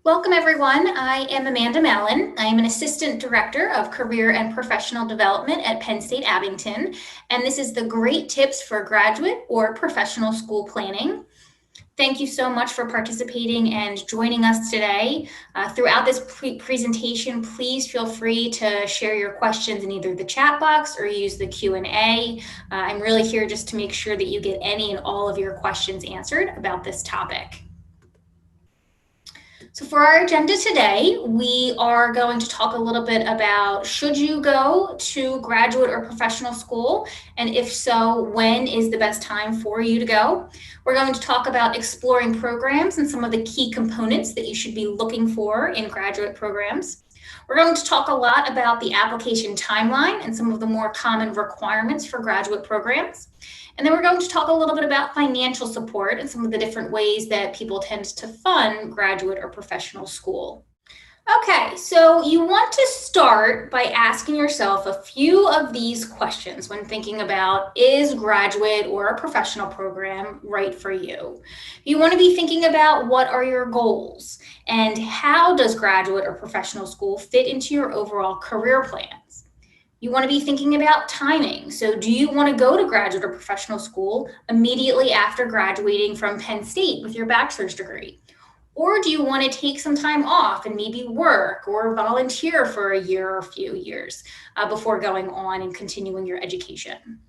Welcome everyone. I am Amanda Mallon. I am an Assistant Director of Career and Professional Development at Penn State Abington, and this is the Great Tips for Graduate or Professional School Planning. Thank you so much for participating and joining us today. Throughout this presentation, please feel free to share your questions in either the chat box or use the Q&A. I'm really here just to make sure that you get any and all of your questions answered about this topic. So for our agenda today, we are going to talk a little bit about should you go to graduate or professional school, and if so, when is the best time for you to go? We're going to talk about exploring programs and some of the key components that you should be looking for in graduate programs. We're going to talk a lot about the application timeline and some of the more common requirements for graduate programs. And then we're going to talk a little bit about financial support and some of the different ways that people tend to fund graduate or professional school. Okay, so you want to start by asking yourself a few of these questions when thinking about, is graduate or a professional program right for you? You want to be thinking about what are your goals and how does graduate or professional school fit into your overall career plans? You want to be thinking about timing. So do you want to go to graduate or professional school immediately after graduating from Penn State with your bachelor's degree? Or do you want to take some time off and maybe work or volunteer for a year or a few years before going on and continuing your education?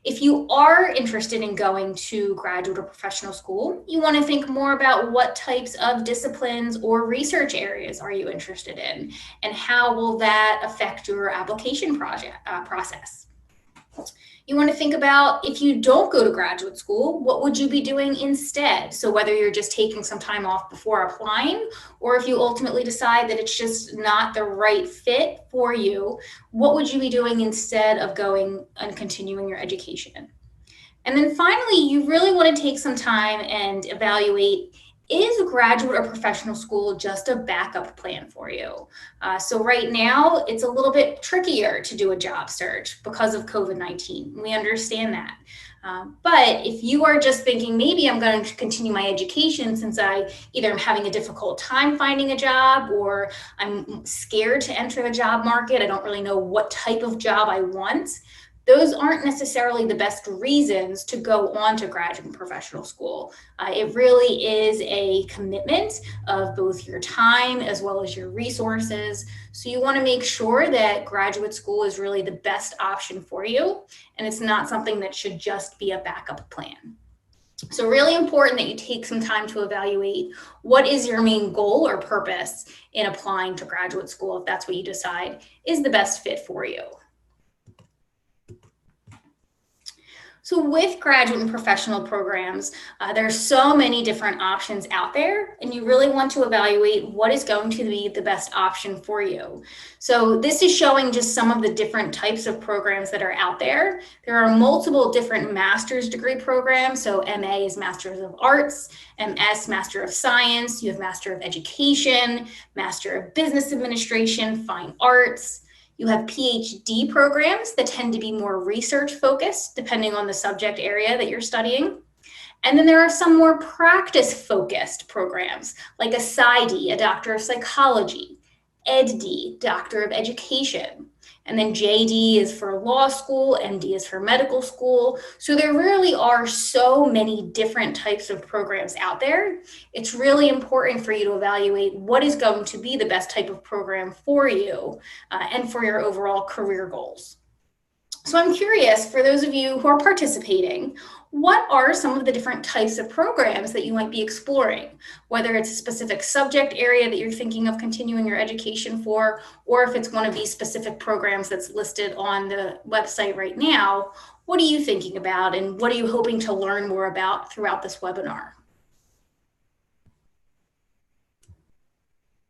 If you are interested in going to graduate or professional school, you want to think more about what types of disciplines or research areas are you interested in, and how will that affect your application process. You want to think about, if you don't go to graduate school, what would you be doing instead? So whether you're just taking some time off before applying, or if you ultimately decide that it's just not the right fit for you, what would you be doing instead of going and continuing your education? And then finally, you really want to take some time and evaluate, is graduate or professional school just a backup plan for you? So right now, it's a little bit trickier to do a job search because of COVID-19. We understand that. But if you are just thinking, maybe I'm going to continue my education since I either am having a difficult time finding a job or I'm scared to enter the job market, I don't really know what type of job I want, those aren't necessarily the best reasons to go on to graduate and professional school. It really is a commitment of both your time as well as your resources. So you want to make sure that graduate school is really the best option for you, and it's not something that should just be a backup plan. So really important that you take some time to evaluate what is your main goal or purpose in applying to graduate school, if that's what you decide is the best fit for you. So with graduate and professional programs, there are so many different options out there, and you really want to evaluate what is going to be the best option for you. So this is showing just some of the different types of programs that are out there. There are multiple different master's degree programs. So MA is Master of Arts, MS, Master of Science, you have Master of Education, Master of Business Administration, Fine Arts. You have PhD programs that tend to be more research focused, depending on the subject area that you're studying. And then there are some more practice focused programs, like a PsyD, a Doctor of Psychology, EdD, Doctor of Education. And then JD is for law school, MD is for medical school. So there really are so many different types of programs out there. It's really important for you to evaluate what is going to be the best type of program for you and for your overall career goals. So I'm curious, for those of you who are participating, what are some of the different types of programs that you might be exploring, whether it's a specific subject area that you're thinking of continuing your education for, or if it's one of these specific programs that's listed on the website right now? What are you thinking about, and what are you hoping to learn more about throughout this webinar?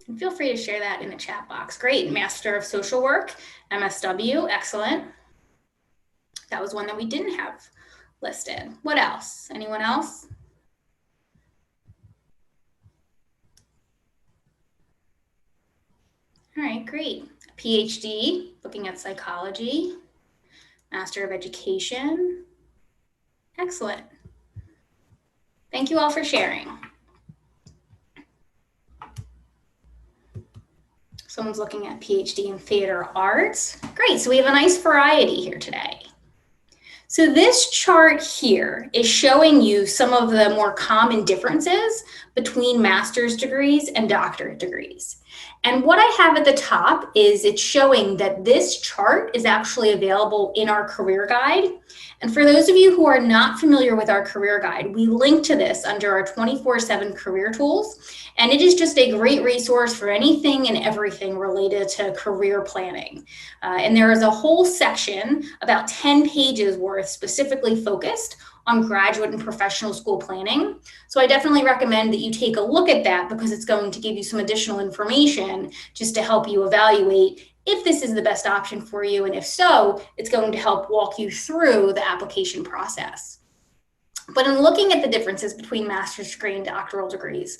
And feel free to share that in the chat box. Great, Master of Social Work, MSW, excellent. That was one that we didn't have listed. What else? Anyone else? All right, great. PhD, looking at psychology. Master of Education. Excellent. Thank you all for sharing. Someone's looking at PhD in theater arts. Great, so we have a nice variety here today. So this chart here is showing you some of the more common differences between master's degrees and doctorate degrees. And what I have at the top is it's showing that this chart is actually available in our career guide. And for those of you who are not familiar with our career guide, we link to this under our 24/7 career tools. And it is just a great resource for anything and everything related to career planning. And there is a whole section, about 10 pages worth, specifically focused on graduate and professional school planning. So I definitely recommend that you take a look at that because it's going to give you some additional information just to help you evaluate if this is the best option for you. And if so, it's going to help walk you through the application process. But in looking at the differences between master's degree and doctoral degrees,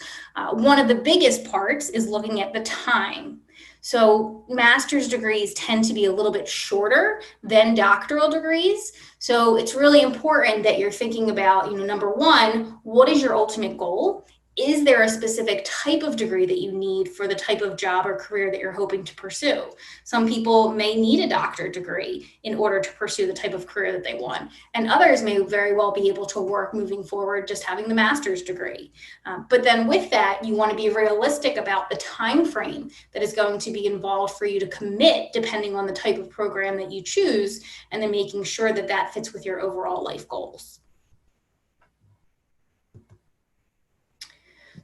one of the biggest parts is looking at the time. So master's degrees tend to be a little bit shorter than doctoral degrees. So it's really important that you're thinking about, number one, what is your ultimate goal? Is there a specific type of degree that you need for the type of job or career that you're hoping to pursue? Some people may need a doctorate degree in order to pursue the type of career that they want, and others may very well be able to work moving forward just having the master's degree. But then with that, you want to be realistic about the time frame that is going to be involved for you to commit depending on the type of program that you choose, and then making sure that that fits with your overall life goals.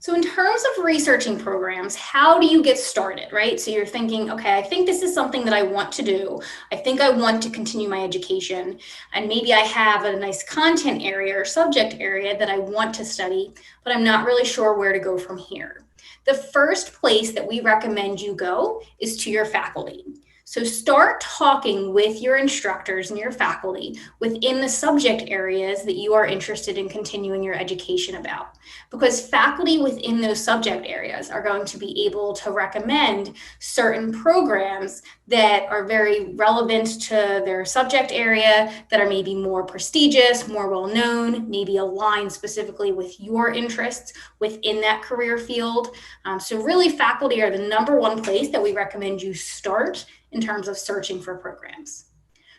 So in terms of researching programs, how do you get started, right? So you're thinking, okay, I think this is something that I want to do. I think I want to continue my education. And maybe I have a nice content area or subject area that I want to study, but I'm not really sure where to go from here. The first place that we recommend you go is to your faculty. So start talking with your instructors and your faculty within the subject areas that you are interested in continuing your education about, because faculty within those subject areas are going to be able to recommend certain programs that are very relevant to their subject area, that are maybe more prestigious, more well-known, maybe aligned specifically with your interests within that career field. So really, faculty are the number one place that we recommend you start in terms of searching for programs.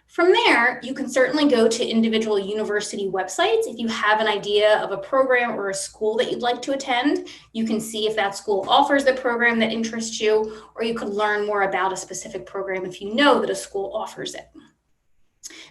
From there, you can certainly go to individual university websites. If you have an idea of a program or a school that you'd like to attend, you can see if that school offers the program that interests you, or you could learn more about a specific program if you know that a school offers it.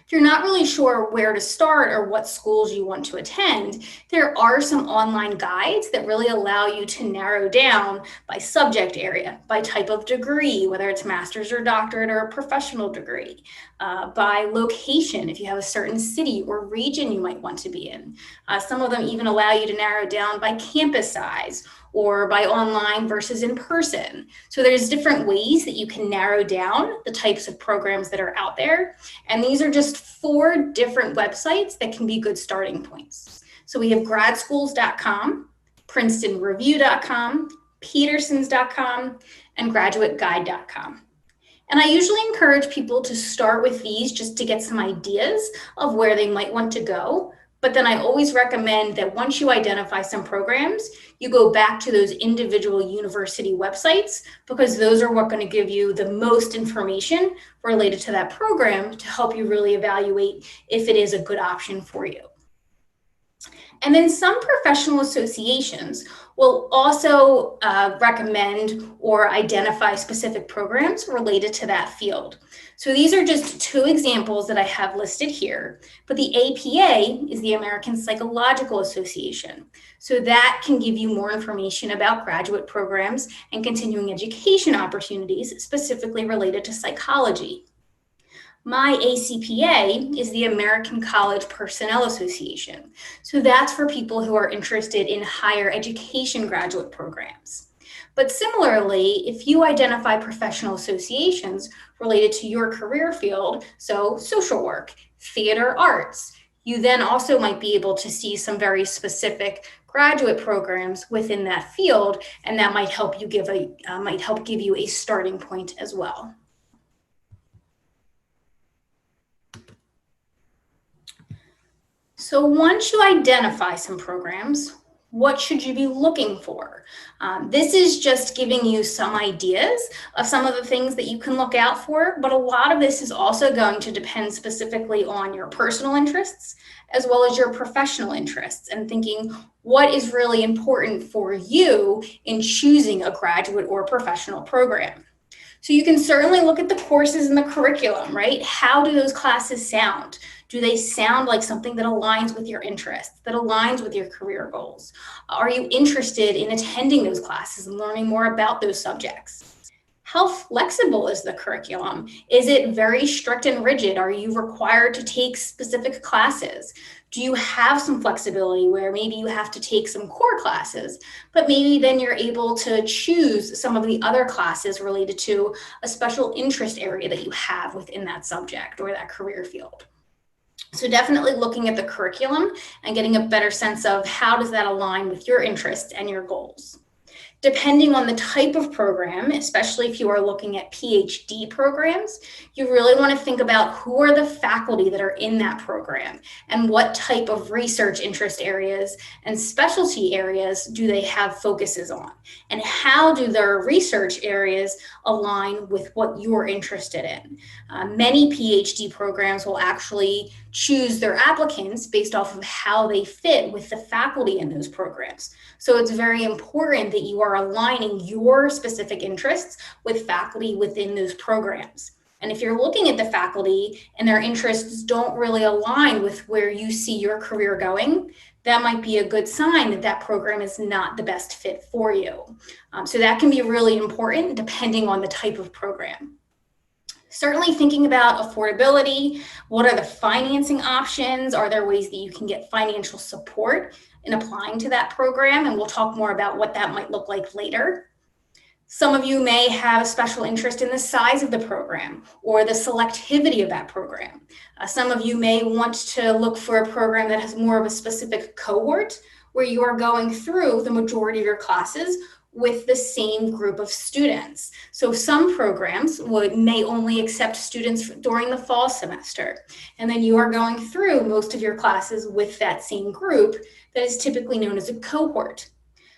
If you're not really sure where to start or what schools you want to attend, there are some online guides that really allow you to narrow down by subject area, by type of degree, whether it's master's or doctorate or a professional degree, by location, if you have a certain city or region you might want to be in. Some of them even allow you to narrow down by campus size or by online versus in person. So there's different ways that you can narrow down the types of programs that are out there. And these are just 4 different websites that can be good starting points. So we have gradschools.com, princetonreview.com, petersons.com, and graduateguide.com. And I usually encourage people to start with these just to get some ideas of where they might want to go. But then I always recommend that once you identify some programs, you go back to those individual university websites, because those are what's going to give you the most information related to that program to help you really evaluate if it is a good option for you. And then some professional associations will also recommend or identify specific programs related to that field. So these are just 2 examples that I have listed here, but the APA is the American Psychological Association. So that can give you more information about graduate programs and continuing education opportunities specifically related to psychology. My ACPA is the American College Personnel Association. So that's for people who are interested in higher education graduate programs. But similarly, if you identify professional associations related to your career field, so social work, theater arts, you then also might be able to see some very specific graduate programs within that field, and that might help you give you a starting point as well. So once you identify some programs, What should you be looking for? This is just giving you some ideas of some of the things that you can look out for, but a lot of this is also going to depend specifically on your personal interests as well as your professional interests, and thinking what is really important for you in choosing a graduate or professional program. So you can certainly look at the courses and the curriculum, right? How do those classes sound? Do they sound like something that aligns with your interests, that aligns with your career goals? Are you interested in attending those classes and learning more about those subjects? How flexible is the curriculum? Is it very strict and rigid? Are you required to take specific classes? Do you have some flexibility where maybe you have to take some core classes, but maybe then you're able to choose some of the other classes related to a special interest area that you have within that subject or that career field? So definitely looking at the curriculum and getting a better sense of how does that align with your interests and your goals. Depending on the type of program, especially if you are looking at PhD programs, you really want to think about who are the faculty that are in that program and what type of research interest areas and specialty areas do they have focuses on, and how do their research areas align with what you're interested in. Many PhD programs will actually choose their applicants based off of how they fit with the faculty in those programs. So it's very important that you are aligning your specific interests with faculty within those programs. And if you're looking at the faculty and their interests don't really align with where you see your career going, that might be a good sign that that program is not the best fit for you. So that can be really important depending on the type of program. Certainly thinking about affordability. What are the financing options? Are there ways that you can get financial support in applying to that program? And we'll talk more about what that might look like later. Some of you may have a special interest in the size of the program or the selectivity of that program. Some of you may want to look for a program that has more of a specific cohort where you are going through the majority of your classes with the same group of students. So some programs may only accept students during the fall semester, and then you are going through most of your classes with that same group that is typically known as a cohort.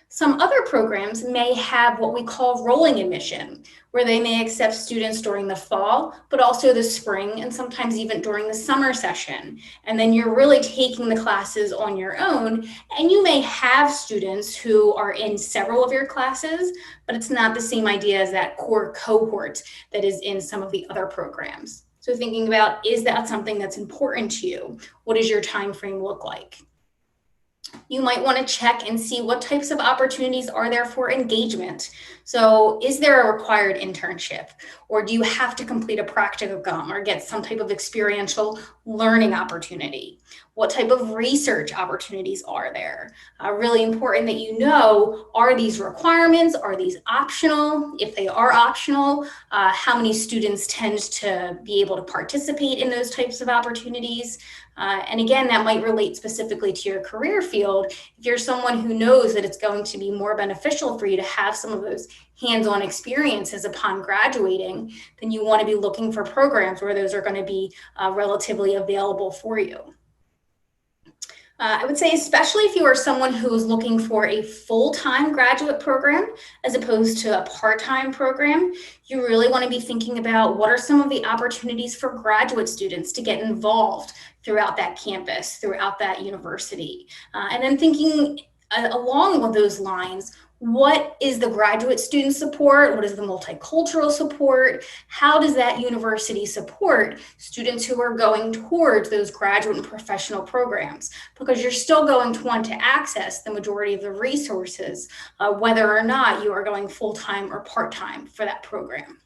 Some other programs may have what we call rolling admission, where they may accept students during the fall, but also the spring and sometimes even during the summer session. And then you're really taking the classes on your own, and you may have students who are in several of your classes, but it's not the same idea as that core cohort that is in some of the other programs. So thinking about, is that something that's important to you? What does your time frame look like? You might want to check and see what types of opportunities are there for engagement. So is there a required internship, or do you have to complete a practicum or get some type of experiential learning opportunity? What type of research opportunities are there? Really important that you know, are these requirements? Are these optional? If they are optional, how many students tend to be able to participate in those types of opportunities? And again, that might relate specifically to your career field. If you're someone who knows that it's going to be more beneficial for you to have some of those hands-on experiences upon graduating, then you want to be looking for programs where those are going to be relatively available for you. I would say, especially if you are someone who is looking for a full-time graduate program as opposed to a part-time program, you really want to be thinking about what are some of the opportunities for graduate students to get involved throughout that campus, throughout that university. And then thinking along with those lines, what is the graduate student support? What is the multicultural support? How does that university support students who are going towards those graduate and professional programs? Because you're still going to want to access the majority of the resources, whether or not you are going full-time or part-time for that program.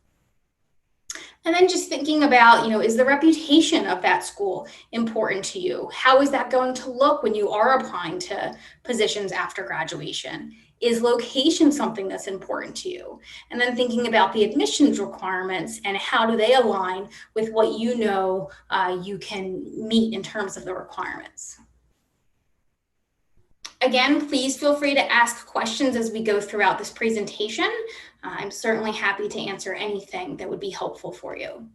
And then just thinking about, is the reputation of that school important to you? How is that going to look when you are applying to positions after graduation? Is location something that's important to you? And then thinking about the admissions requirements and how do they align with what you know you can meet in terms of the requirements. Again, please feel free to ask questions as we go throughout this presentation. I'm certainly happy to answer anything that would be helpful for you.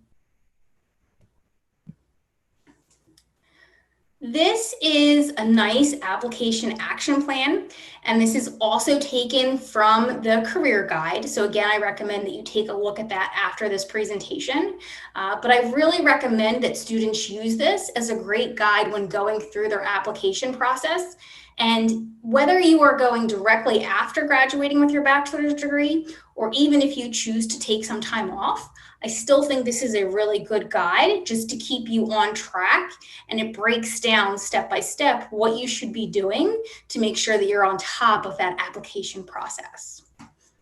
This is a nice application action plan, and this is also taken from the career guide. So again, I recommend that you take a look at that after this presentation. But I really recommend that students use this as a great guide when going through their application process. And whether you are going directly after graduating with your bachelor's degree, or even if you choose to take some time off, I still think this is a really good guide just to keep you on track, and it breaks down step by step what you should be doing to make sure that you're on top of that application process.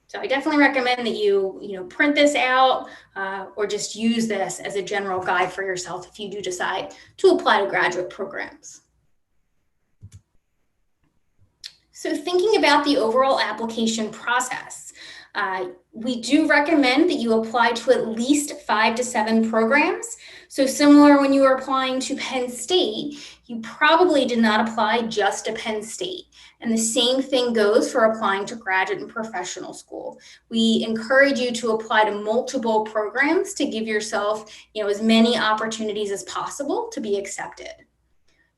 So I definitely recommend that you print this out or just use this as a general guide for yourself if you do decide to apply to graduate programs. So thinking about the overall application process, we do recommend that you apply to at least 5 to 7 programs. So similar when you were applying to Penn State, you probably did not apply just to Penn State. And the same thing goes for applying to graduate and professional school. We encourage you to apply to multiple programs to give yourself, as many opportunities as possible to be accepted.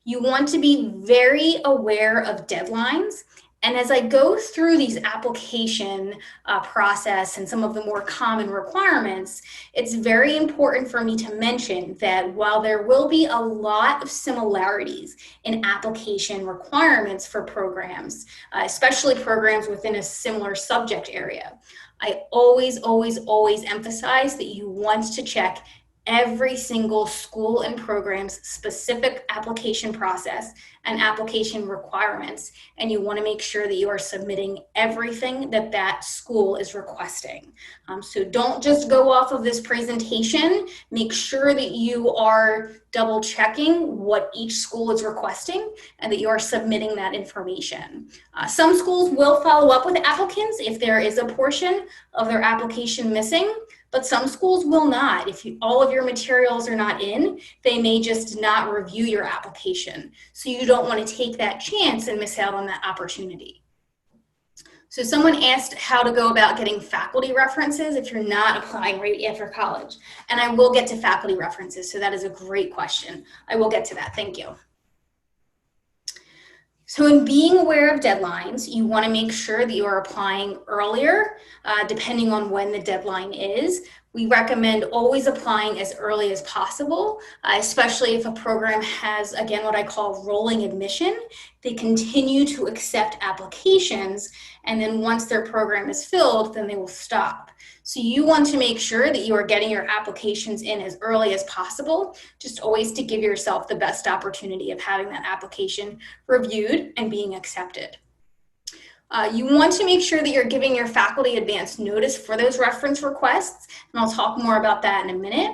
You want to be very aware of deadlines. And as I go through these application process and some of the more common requirements, it's very important for me to mention that while there will be a lot of similarities in application requirements for programs, especially programs within a similar subject area, I always, always, always emphasize that you want to check every single school and program's specific application process and application requirements, and you want to make sure that you are submitting everything that that school is requesting. So don't just go off of this presentation. Make sure that you are double checking what each school is requesting and that you are submitting that information. Some schools will follow up with applicants if there is a portion of their application missing, but some schools will not. If all of your materials are not in, they may just not review your application. So you don't want to take that chance and miss out on that opportunity. So someone asked how to go about getting faculty references if you're not applying right after college. And I will get to faculty references, so that is a great question. I will get to that, thank you. So in being aware of deadlines, you want to make sure that you are applying earlier, depending on when the deadline is. We recommend always applying as early as possible, especially if a program has, again, what I call rolling admission. They continue to accept applications, and then once their program is filled, then they will stop. So you want to make sure that you are getting your applications in as early as possible, just always to give yourself the best opportunity of having that application reviewed and being accepted. You want to make sure that you're giving your faculty advance notice for those reference requests, and I'll talk more about that in a minute.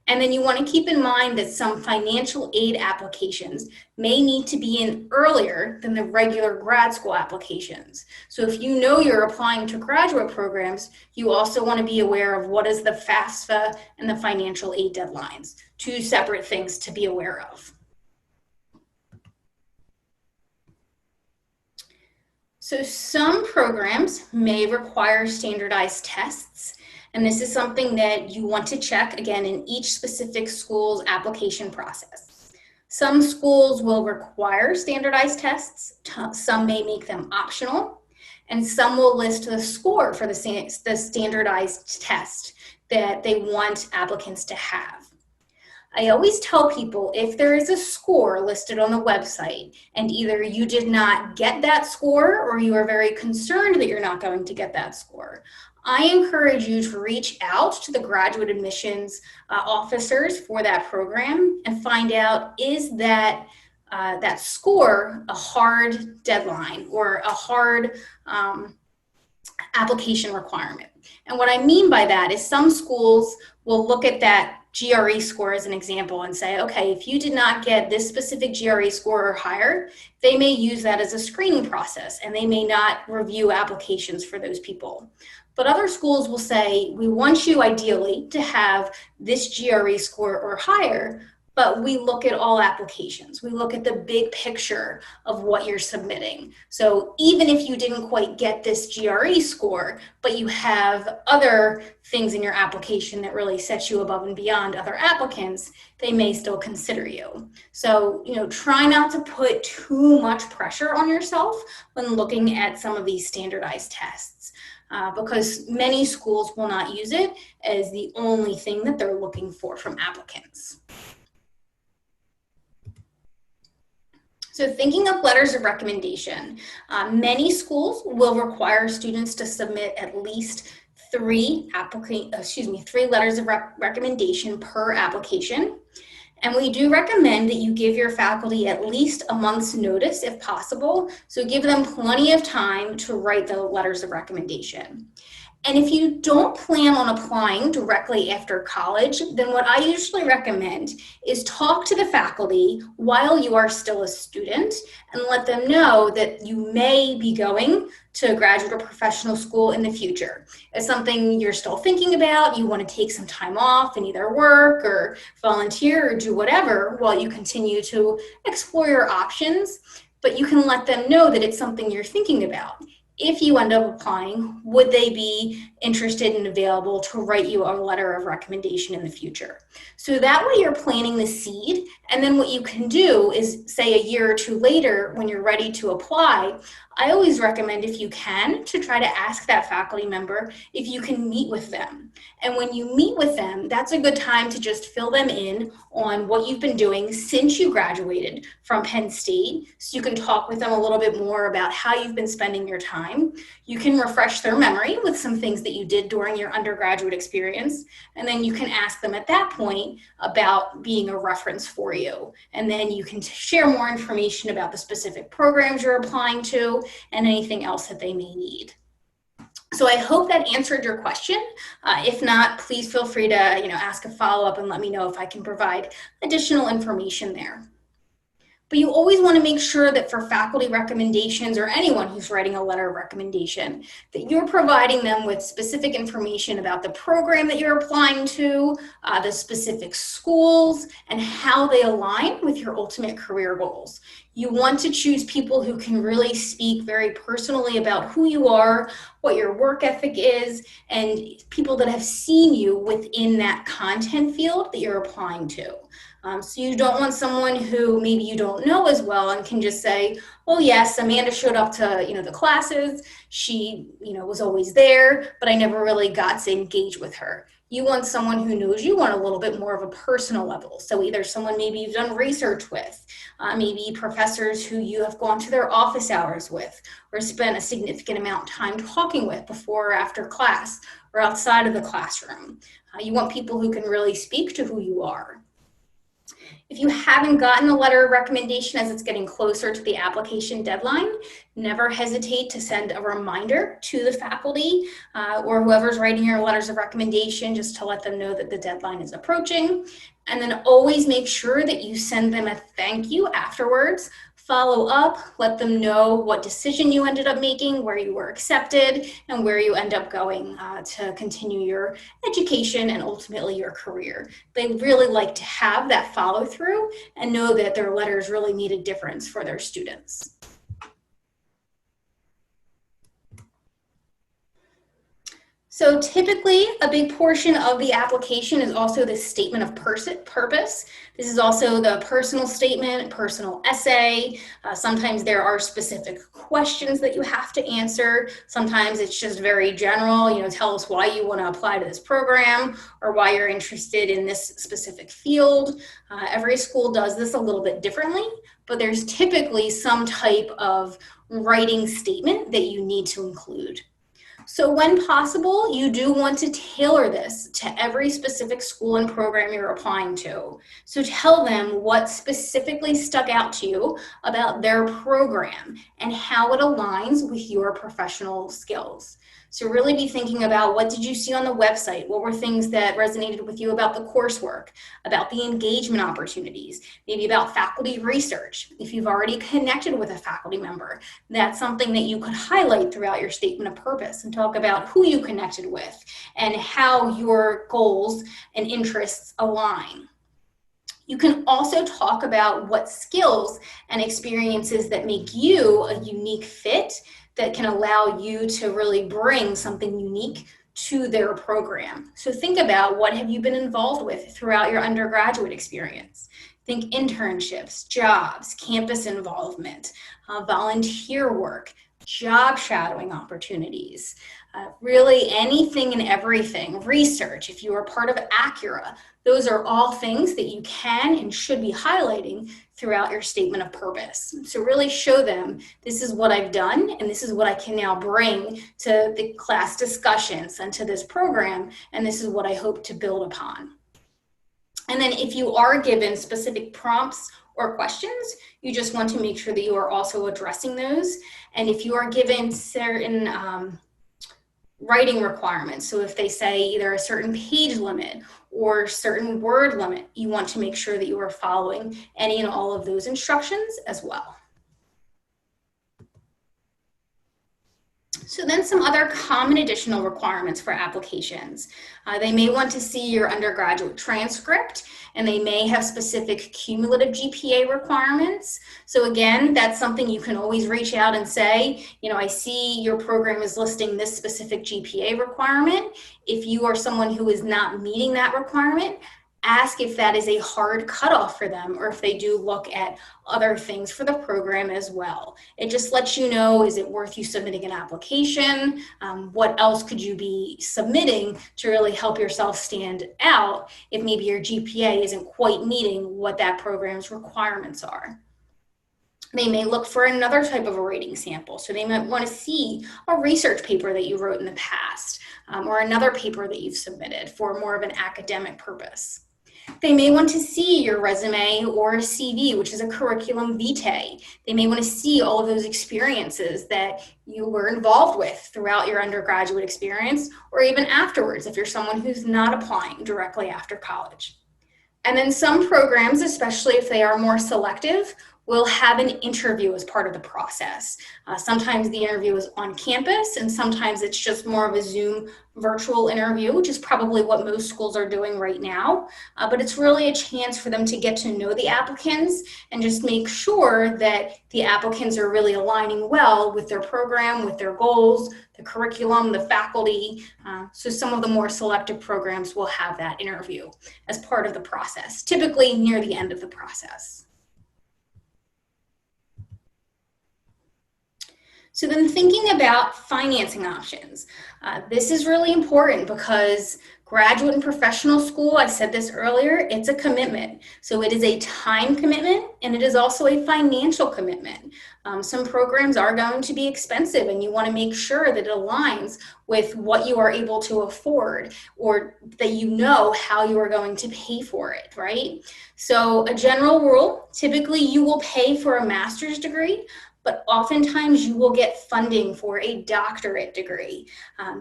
And then you want to keep in mind that some financial aid applications may need to be in earlier than the regular grad school applications. So if you know you're applying to graduate programs, you also want to be aware of what is the FAFSA and the financial aid deadlines, 2 separate things to be aware of. So some programs may require standardized tests, and this is something that you want to check, again, in each specific school's application process. Some schools will require standardized tests, some may make them optional, and some will list the score for the standardized test that they want applicants to have. I always tell people if there is a score listed on the website and either you did not get that score or you are very concerned that you're not going to get that score, I encourage you to reach out to the graduate admissions officers for that program and find out, is that score a hard deadline or a hard application requirement? And what I mean by that is some schools will look at that GRE score as an example and say, okay, if you did not get this specific GRE score or higher, they may use that as a screening process and they may not review applications for those people. But other schools will say, we want you ideally to have this GRE score or higher, but we look at all applications. We look at the big picture of what you're submitting. So even if you didn't quite get this GRE score, but you have other things in your application that really set you above and beyond other applicants, they may still consider you. So, try not to put too much pressure on yourself when looking at some of these standardized tests. Because many schools will not use it as the only thing that they're looking for from applicants. So thinking of letters of recommendation, many schools will require students to submit at least three letters of recommendation per application. And we do recommend that you give your faculty at least a month's notice if possible. So give them plenty of time to write the letters of recommendation. And if you don't plan on applying directly after college, then what I usually recommend is talk to the faculty while you are still a student and let them know that you may be going to graduate or professional school in the future. It's something you're still thinking about, you want to take some time off and either work or volunteer or do whatever while you continue to explore your options, but you can let them know that it's something you're thinking about. If you end up applying, would they be interested and available to write you a letter of recommendation in the future? So that way you're planting the seed, and then what you can do is, say a year or two later when you're ready to apply, I always recommend, if you can, to try to ask that faculty member if you can meet with them. And when you meet with them, that's a good time to just fill them in on what you've been doing since you graduated from Penn State, so you can talk with them a little bit more about how you've been spending your time. You can refresh their memory with some things that you did during your undergraduate experience, and then you can ask them at that point about being a reference for you. And then you can share more information about the specific programs you're applying to and anything else that they may need. So I hope that answered your question. If not, please feel free to ask a follow-up and let me know if I can provide additional information there. But you always want to make sure that for faculty recommendations or anyone who's writing a letter of recommendation, that you're providing them with specific information about the program that you're applying to, the specific schools, and how they align with your ultimate career goals. You want to choose people who can really speak very personally about who you are, what your work ethic is, and people that have seen you within that content field that you're applying to. So you don't want someone who maybe you don't know as well and can just say, oh yes, Amanda showed up to the classes, she was always there, but I never really got to engage with her. You want someone who knows you on a little bit more of a personal level. So either someone maybe you've done research with, maybe professors who you have gone to their office hours with, or spent a significant amount of time talking with before or after class, or outside of the classroom. You want people who can really speak to who you are. If you haven't gotten a letter of recommendation as it's getting closer to the application deadline, never hesitate to send a reminder to the faculty or whoever's writing your letters of recommendation, just to let them know that the deadline is approaching. And then always make sure that you send them a thank you afterwards. Follow up, let them know what decision you ended up making, where you were accepted, and where you end up going to continue your education and ultimately your career. They really like to have that follow through and know that their letters really made a difference for their students. So typically, a big portion of the application is also the statement of purpose. This is also the personal statement, personal essay. Sometimes there are specific questions that you have to answer. Sometimes it's just very general, tell us why you want to apply to this program or why you're interested in this specific field. Every school does this a little bit differently, but there's typically some type of writing statement that you need to include. So when possible, you do want to tailor this to every specific school and program you're applying to. So tell them what specifically stuck out to you about their program and how it aligns with your professional skills. So really be thinking about, what did you see on the website? What were things that resonated with you about the coursework, about the engagement opportunities, maybe about faculty research? If you've already connected with a faculty member, that's something that you could highlight throughout your statement of purpose and talk about who you connected with and how your goals and interests align. You can also talk about what skills and experiences that make you a unique fit that can allow you to really bring something unique to their program. So think about, what have you been involved with throughout your undergraduate experience? Think internships, jobs, campus involvement, volunteer work, job shadowing opportunities, really anything and everything, research, if you are part of Acura. Those are all things that you can and should be highlighting throughout your statement of purpose. So really show them, this is what I've done and this is what I can now bring to the class discussions and to this program, and this is what I hope to build upon. And then if you are given specific prompts or questions, you just want to make sure that you are also addressing those. And if you are given certain writing requirements, so if they say either a certain page limit or certain word limit, you want to make sure that you are following any and all of those instructions as well. So then some other common additional requirements for applications. They may want to see your undergraduate transcript, and they may have specific cumulative GPA requirements. So again, that's something you can always reach out and say, I see your program is listing this specific GPA requirement. If you are someone who is not meeting that requirement, ask if that is a hard cutoff for them, or if they do look at other things for the program as well. It just lets you know, is it worth you submitting an application? What else could you be submitting to really help yourself stand out if maybe your GPA isn't quite meeting what that program's requirements are? They may look for another type of a rating sample. So they might want to see a research paper that you wrote in the past, or another paper that you've submitted for more of an academic purpose. They may want to see your resume or CV, which is a curriculum vitae. They may want to see all of those experiences that you were involved with throughout your undergraduate experience, or even afterwards if you're someone who's not applying directly after college. And then some programs, especially if they are more selective, will have an interview as part of the process. Sometimes the interview is on campus, and sometimes it's just more of a Zoom virtual interview, which is probably what most schools are doing right now. But it's really a chance for them to get to know the applicants and just make sure that the applicants are really aligning well with their program, with their goals, the curriculum, the faculty. So some of the more selective programs will have that interview as part of the process, typically near the end of the process. So then thinking about financing options. This is really important because graduate and professional school, I said this earlier, it's a commitment. So it is a time commitment, and it is also a financial commitment. Some programs are going to be expensive, and you want to make sure that it aligns with what you are able to afford, or that you know how you are going to pay for it, right? So a general rule, typically you will pay for a master's degree, but oftentimes you will get funding for a doctorate degree.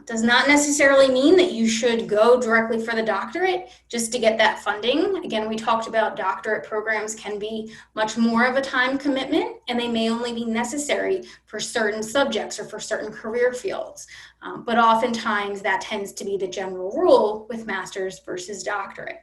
Does not necessarily mean that you should go directly for the doctorate just to get that funding. Again, we talked about doctorate programs can be much more of a time commitment, and they may only be necessary for certain subjects or for certain career fields. But oftentimes that tends to be the general rule with master's versus doctorate.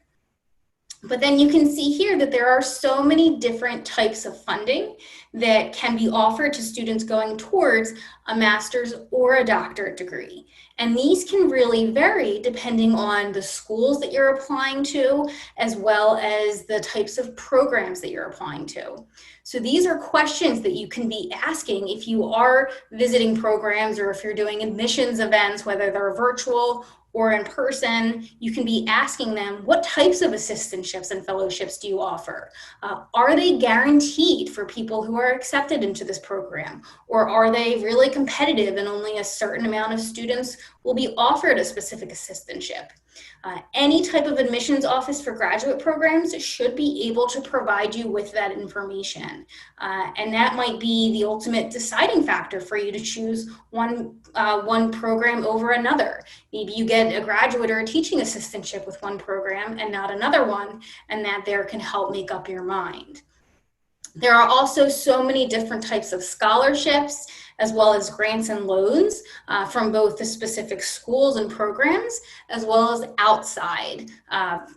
But then you can see here that there are so many different types of funding that can be offered to students going towards a master's or a doctorate degree. And these can really vary depending on the schools that you're applying to, as well as the types of programs that you're applying to. So these are questions that you can be asking if you are visiting programs, or if you're doing admissions events, whether they're virtual or in person. You can be asking them, what types of assistantships and fellowships do you offer? Are they guaranteed for people who are accepted into this program? Or are they really competitive and only a certain amount of students will be offered a specific assistantship? Any type of admissions office for graduate programs should be able to provide you with that information. And that might be the ultimate deciding factor for you to choose one program over another. Maybe you get a graduate or a teaching assistantship with one program and not another one, and that there can help make up your mind. There are also so many different types of scholarships as well as grants and loans from both the specific schools and programs, as well as outside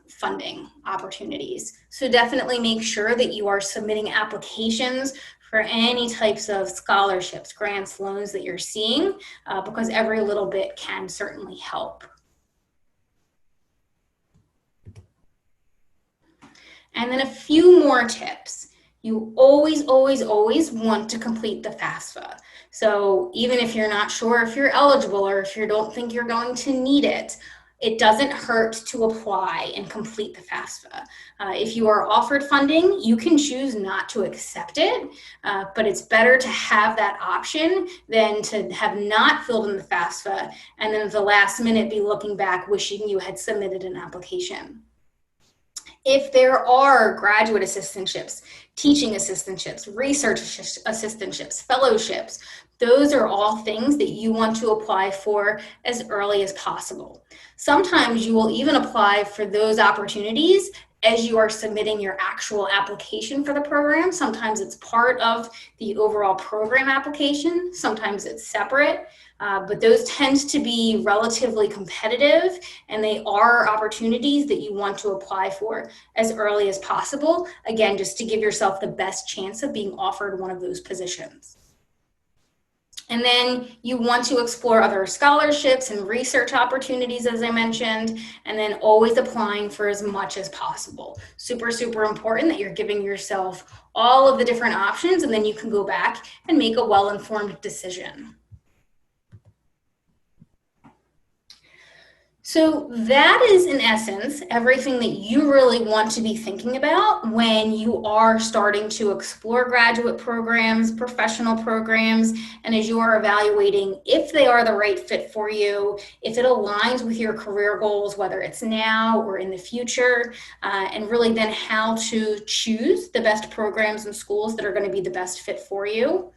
funding opportunities. So definitely make sure that you are submitting applications for any types of scholarships, grants, loans that you're seeing, because every little bit can certainly help. And then a few more tips. You always, always, always want to complete the FAFSA. So even if you're not sure if you're eligible or if you don't think you're going to need it, it doesn't hurt to apply and complete the FAFSA. If you are offered funding, you can choose not to accept it, but it's better to have that option than to have not filled in the FAFSA and then at the last minute be looking back wishing you had submitted an application. If there are graduate assistantships, teaching assistantships, research assistantships, fellowships, those are all things that you want to apply for as early as possible. Sometimes you will even apply for those opportunities as you are submitting your actual application for the program. Sometimes it's part of the overall program application. Sometimes it's separate. But those tend to be relatively competitive, and they are opportunities that you want to apply for as early as possible, again, just to give yourself the best chance of being offered one of those positions. And then you want to explore other scholarships and research opportunities, as I mentioned, and then always applying for as much as possible. Super, super important that you're giving yourself all of the different options, and then you can go back and make a well-informed decision. So that is, in essence, everything that you really want to be thinking about when you are starting to explore graduate programs, professional programs, and as you are evaluating if they are the right fit for you, if it aligns with your career goals, whether it's now or in the future, and really then how to choose the best programs and schools that are going to be the best fit for you.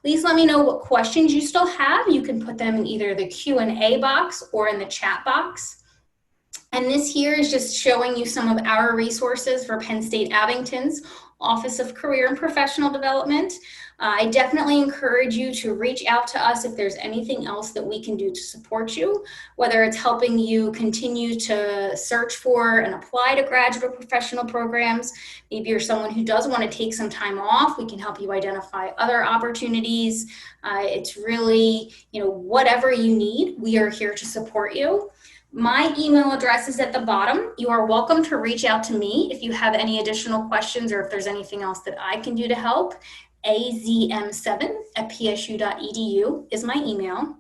Please let me know what questions you still have. You can put them in either the Q&A box or in the chat box. And this here is just showing you some of our resources for Penn State Abington's Office of Career and Professional Development. I definitely encourage you to reach out to us if there's anything else that we can do to support you, whether it's helping you continue to search for and apply to graduate professional programs. Maybe you're someone who does want to take some time off. We can help you identify other opportunities. It's really, whatever you need, we are here to support you. My email address is at the bottom. You are welcome to reach out to me if you have any additional questions or if there's anything else that I can do to help. azm7@psu.edu is my email.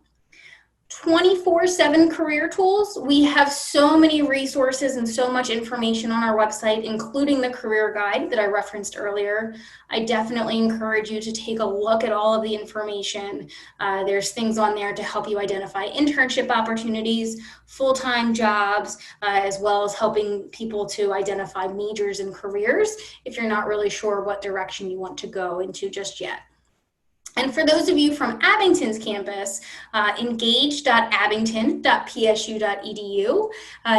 24/7 career tools. We have so many resources and so much information on our website, including the career guide that I referenced earlier. I definitely encourage you to take a look at all of the information. There's things on there to help you identify internship opportunities, full-time jobs, as well as helping people to identify majors and careers if you're not really sure what direction you want to go into just yet. And for those of you from Abington's campus, engage.abington.psu.edu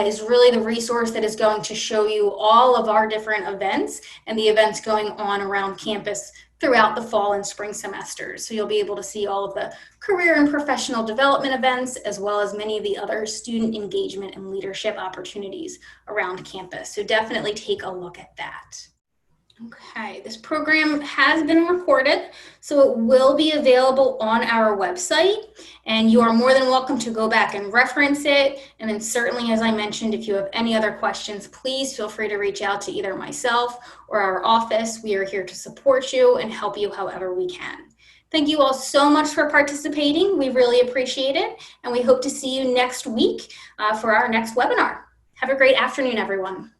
is really the resource that is going to show you all of our different events and the events going on around campus throughout the fall and spring semesters. So you'll be able to see all of the career and professional development events, as well as many of the other student engagement and leadership opportunities around campus. So definitely take a look at that. Okay, this program has been recorded, so it will be available on our website, and you are more than welcome to go back and reference it. And then certainly, as I mentioned, if you have any other questions, please feel free to reach out to either myself or our office. We are here to support you and help you however we can. Thank you all so much for participating. We really appreciate it, and we hope to see you next week for our next webinar. Have a great afternoon, everyone.